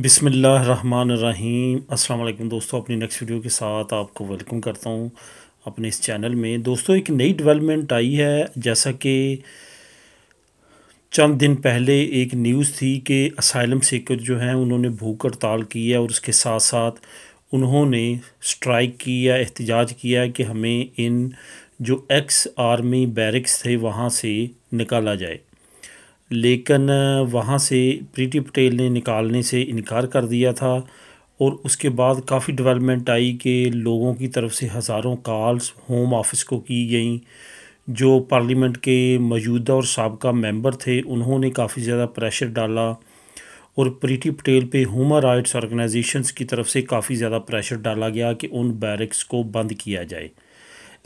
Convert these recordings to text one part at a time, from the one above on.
बिस्मिल्लाहिर्रहमानिर्रहीम। अस्सलाम वालेकुम दोस्तों, अपनी नेक्स्ट वीडियो के साथ आपको वेलकम करता हूं अपने इस चैनल में। दोस्तों, एक नई डेवलपमेंट आई है। जैसा कि चंद दिन पहले एक न्यूज़ थी कि असाइलम सीकर जो हैं उन्होंने भूख हड़ताल की है और उसके साथ साथ उन्होंने स्ट्राइक की या एहतजाज किया है कि हमें इन जो एक्स आर्मी बैरिक्स थे वहाँ से निकाला जाए। लेकिन वहाँ से प्रीति पटेल ने निकालने से इनकार कर दिया था और उसके बाद काफ़ी डेवलपमेंट आई कि लोगों की तरफ से हज़ारों कॉल्स होम ऑफिस को की गई। जो पार्लियामेंट के मौजूदा और साबका मेंबर थे उन्होंने काफ़ी ज़्यादा प्रेशर डाला और प्रीति पटेल पे ह्यूमन राइट्स ऑर्गेनाइजेशंस की तरफ से काफ़ी ज़्यादा प्रेशर डाला गया कि उन बैरिक्स को बंद किया जाए।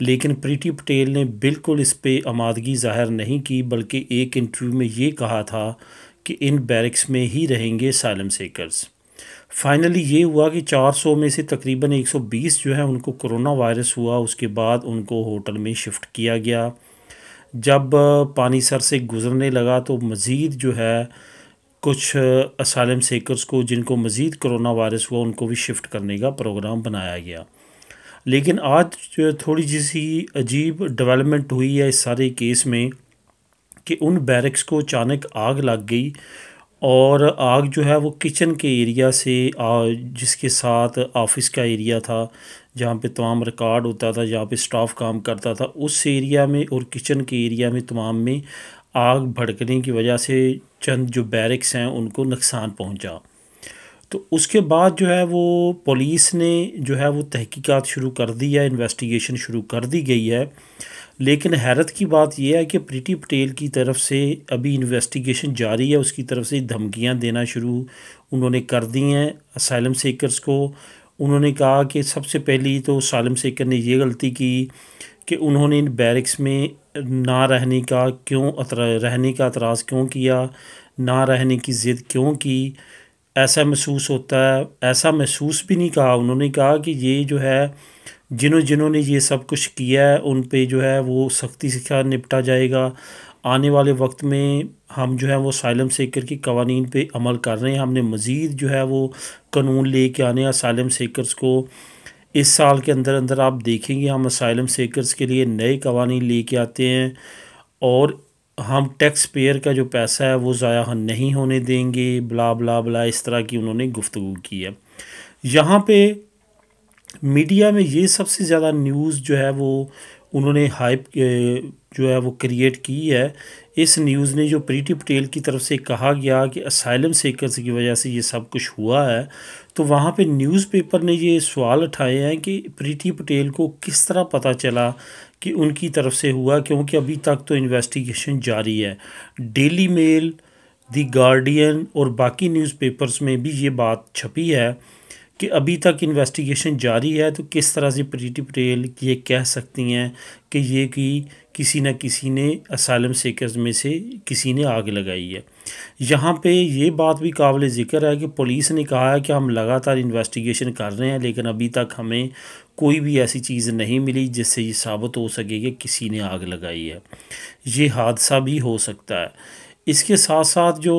लेकिन प्रीति पटेल ने बिल्कुल इस पे आमादगी ज़ाहिर नहीं की, बल्कि एक इंटरव्यू में ये कहा था कि इन बैरिक्स में ही रहेंगे असाइलम सीकर्स। फाइनली ये हुआ कि 400 में से तकरीबन 120 जो है उनको कोरोना वायरस हुआ। उसके बाद उनको होटल में शिफ्ट किया गया। जब पानी सर से गुज़रने लगा तो मज़ीद जो है कुछ असाइलम सीकर्स को जिनको मज़ीद कोरोना वायरस हुआ उनको भी शिफ्ट करने का प्रोग्राम बनाया गया। लेकिन आज जो थोड़ी सी अजीब डेवलपमेंट हुई है इस सारे केस में कि उन बैरक्स को अचानक आग लग गई और आग जो है वो किचन के एरिया से जिसके साथ ऑफिस का एरिया था जहाँ पे तमाम रिकॉर्ड होता था, जहाँ पे स्टाफ काम करता था, उस एरिया में और किचन के एरिया में तमाम में आग भड़कने की वजह से चंद जो बैरक्स हैं उनको नुकसान पहुँचा। तो उसके बाद जो है वो पुलिस ने जो है वो तहकीकात शुरू कर दी है, इन्वेस्टिगेशन शुरू कर दी गई है। लेकिन हैरत की बात यह है कि प्रीति पटेल की तरफ से अभी इन्वेस्टिगेशन जारी है, उसकी तरफ से धमकियां देना शुरू उन्होंने कर दी हैं असाइलम सीकर्स को। उन्होंने कहा कि सबसे पहली तो असाइलम सीकर ने ये गलती की कि उन्होंने इन बैरिक्स में ना रहने का रहने का एतराज़ क्यों किया, ना रहने की ज़िद क्यों की। ऐसा महसूस होता है, ऐसा महसूस भी नहीं कहा। उन्होंने कहा कि ये जो है जिन्होंने ये सब कुछ किया है उन पे जो है वो सख्ती से निपटा जाएगा। आने वाले वक्त में हम जो है वो असाइलम सीकर की कवानीन पे अमल कर रहे हैं। हमने मज़ीद जो है वो कानून ले के आने असाइलम सीकर्स को। इस साल के अंदर अंदर आप देखेंगे हम असाइलम सीकर्स के लिए नए कवानीन ले के आते हैं और हम टैक्स पेयर का जो पैसा है वो ज़ाया हम नहीं होने देंगे, ब्ला ब्ला ब्ला, इस तरह की उन्होंने गुफ्तगू की है। यहाँ पे मीडिया में ये सबसे ज़्यादा न्यूज़ जो है वो उन्होंने हाइप जो है वो क्रिएट की है। इस न्यूज़ ने जो प्रीति पटेल की तरफ से कहा गया कि असाइलम सीकर्स की वजह से ये सब कुछ हुआ है, तो वहाँ पे न्यूज़पेपर ने ये सवाल उठाए हैं कि प्रीति पटेल को किस तरह पता चला कि उनकी तरफ से हुआ, क्योंकि अभी तक तो इन्वेस्टिगेशन जारी है। डेली मेल, दी गार्डियन और बाकी न्यूज़पेपर्स में भी ये बात छपी है कि अभी तक इन्वेस्टिगेशन जारी है। तो किस तरह से प्रीति पटेल ये कह सकती हैं कि ये कि किसी न किसी ने असाइलम सीकर्स में से किसी ने आग लगाई है। यहाँ पे ये बात भी काबिल ज़िक्र है कि पुलिस ने कहा है कि हम लगातार इन्वेस्टिगेशन कर रहे हैं, लेकिन अभी तक हमें कोई भी ऐसी चीज़ नहीं मिली जिससे ये साबित हो सके कि किसी ने आग लगाई है। ये हादसा भी हो सकता है। इसके साथ साथ जो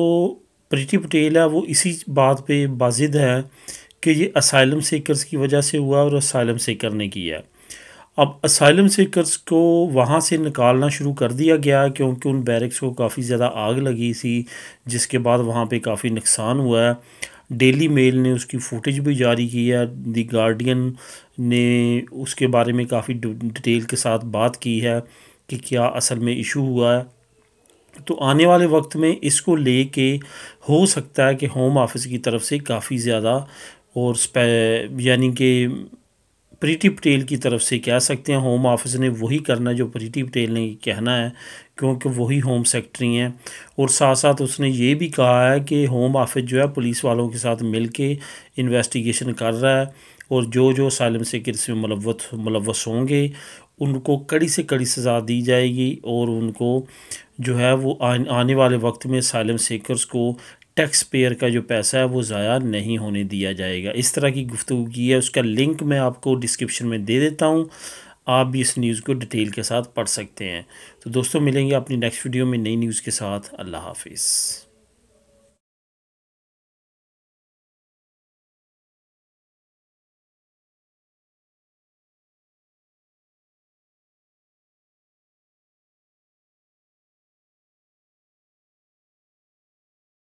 प्रीति पटेल है वो इसी बात पे बाजिद है कि ये असाइलम सीकर्स की वजह से हुआ और असाइलम सीकर ने किया। अब असाइलम सीकर्स को वहाँ से निकालना शुरू कर दिया गया क्योंकि उन बैरक्स को काफ़ी ज़्यादा आग लगी थी, जिसके बाद वहाँ पे काफ़ी नुकसान हुआ है। डेली मेल ने उसकी फुटेज भी जारी की है। दी गार्डियन ने उसके बारे में काफ़ी डिटेल के साथ बात की है कि क्या असल में इशू हुआ है। तो आने वाले वक्त में इसको लेके हो सकता है कि होम ऑफिस की तरफ से काफ़ी ज़्यादा और यानी कि प्रीति पटेल की तरफ से कह सकते हैं होम ऑफिस ने वही करना जो प्रीति पटेल ने कहना है, क्योंकि वही होम सेक्रेटरी हैं। और साथ साथ उसने ये भी कहा है कि होम ऑफिस जो है पुलिस वालों के साथ मिल के इन्वेस्टिगेशन कर रहा है और जो जो असाइलम सीकर्स में मुलव्वस होंगे उनको कड़ी से कड़ी सज़ा दी जाएगी और उनको जो है वो आने वाले वक्त में असाइलम सीकर्स को टैक्स पेयर का जो पैसा है वो ज़ाया नहीं होने दिया जाएगा। इस तरह की गुफ्तगू की है। उसका लिंक मैं आपको डिस्क्रिप्शन में दे देता हूँ, आप भी इस न्यूज़ को डिटेल के साथ पढ़ सकते हैं। तो दोस्तों, मिलेंगे अपनी नेक्स्ट वीडियो में नई न्यूज़ के साथ। अल्लाह हाफिज़।